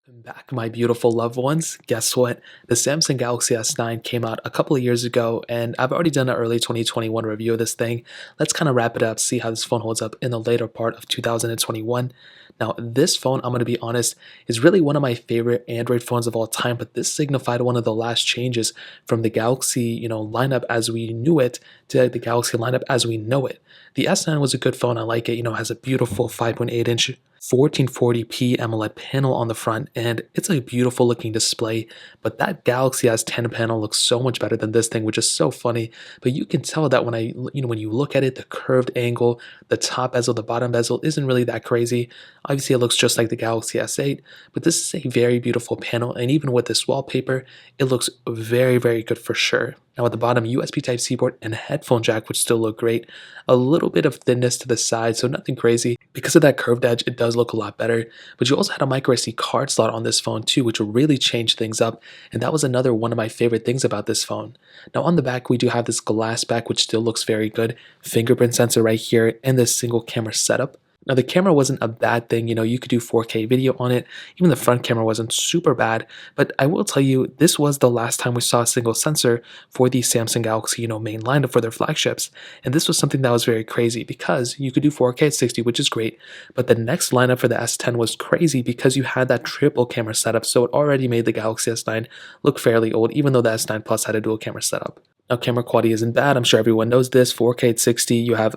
Back, my beautiful loved ones. Guess what? The Samsung Galaxy S9 came out a couple of years ago, and I've already done an early 2021 review of this thing. Let's kind of wrap it up, see how this phone holds up in the later part of 2021. Now, this phone, I'm going to be honest, is really one of my favorite Android phones of all time, but this signified one of the last changes from the Galaxy, lineup as we knew it to the Galaxy lineup as we know it. The S9 was a good phone. I like it. Has a beautiful 5.8-inch 1440p AMOLED panel on the front, and it's a beautiful looking display. But that Galaxy S10 panel looks so much better than this thing, which is so funny. But you can tell that when you look at it, the curved angle, the top bezel, the bottom bezel isn't really that crazy. Obviously, it looks just like the Galaxy S8, but this is a very beautiful panel, and even with this wallpaper, it looks very, very good for sure. Now at the bottom, USB Type-C port and headphone jack, which still look great. A little bit of thinness to the side, so nothing crazy. Because of that curved edge, it does look a lot better. But you also had a micro SD card slot on this phone too, which really changed things up. And that was another one of my favorite things about this phone. Now on the back, we do have this glass back, which still looks very good. Fingerprint sensor right here, and this single camera setup. Now the camera wasn't a bad thing, you could do 4K video on it. Even the front camera wasn't super bad, but I will tell you, this was the last time we saw a single sensor for the Samsung Galaxy, main lineup for their flagships. And this was something that was very crazy because you could do 4K at 60, which is great, but the next lineup for the S10 was crazy because you had that triple camera setup, so it already made the Galaxy S9 look fairly old, even though the S9 Plus had a dual camera setup. Now, camera quality isn't bad. I'm sure everyone knows this. 4K at 60, you have,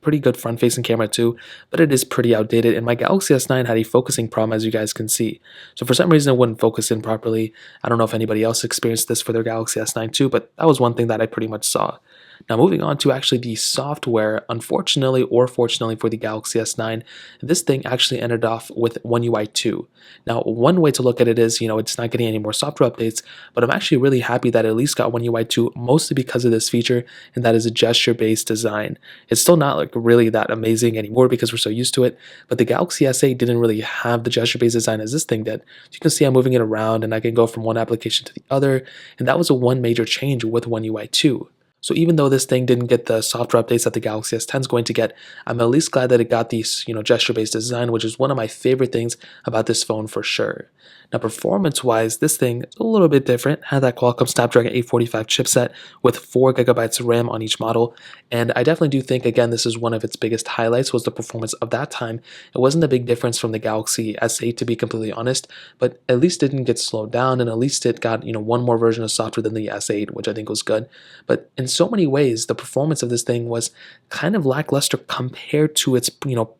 pretty good front-facing camera too, but it is pretty outdated. And my Galaxy S9 had a focusing problem, as you guys can see. So for some reason, it wouldn't focus in properly. I don't know if anybody else experienced this for their Galaxy S9 too, but that was one thing that I pretty much saw. Now, moving on to actually the software, unfortunately or fortunately for the Galaxy S9, this thing actually ended off with One UI 2. Now, one way to look at it is, it's not getting any more software updates, but I'm actually really happy that it at least got One UI 2, mostly because of this feature, and that is a gesture-based design. It's still not really that amazing anymore because we're so used to it, but the Galaxy S8 didn't really have the gesture-based design as this thing did. You can see I'm moving it around, and I can go from one application to the other, and that was one major change with One UI 2. So even though this thing didn't get the software updates that the Galaxy S10 is going to get, I'm at least glad that it got these, gesture-based design, which is one of my favorite things about this phone for sure. Now, performance-wise, this thing is a little bit different. Had that Qualcomm Snapdragon 845 chipset with 4 gigabytes of RAM on each model, and I definitely do think, again, this is one of its biggest highlights was the performance of that time. It wasn't a big difference from the Galaxy S8, to be completely honest, but at least it didn't get slowed down, and at least it got, one more version of software than the S8, which I think was good. But in so many ways, the performance of this thing was kind of lackluster compared to its,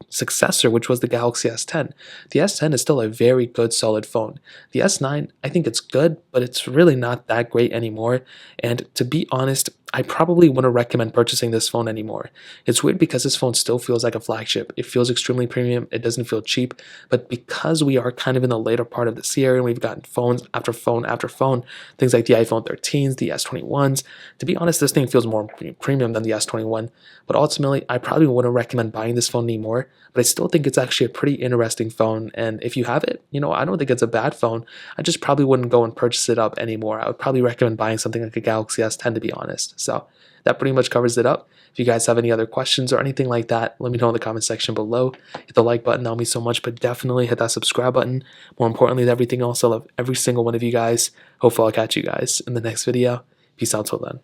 successor, which was the Galaxy S10. The S10 is still a very good, solid phone. The S9, I think it's good, but it's really not that great anymore. And to be honest, I probably wouldn't recommend purchasing this phone anymore. It's weird because this phone still feels like a flagship. It feels extremely premium. It doesn't feel cheap. But because we are kind of in the later part of this year and we've gotten phones after phone after phone, things like the iPhone 13s, the S21s, to be honest, this thing feels more premium than the S21. But ultimately, I probably wouldn't recommend buying this phone anymore. But I still think it's actually a pretty interesting phone. And if you have it, I don't think it's a bad phone. I just probably wouldn't go and purchase it up anymore. I would probably recommend buying something like a Galaxy S10, to be honest. So that pretty much covers it up. If you guys have any other questions or anything like that, let me know in the comment section below. Hit the like button, that'll mean so much, but definitely hit that subscribe button. More importantly than everything else, I love every single one of you guys. Hopefully I'll catch you guys in the next video. Peace out till then.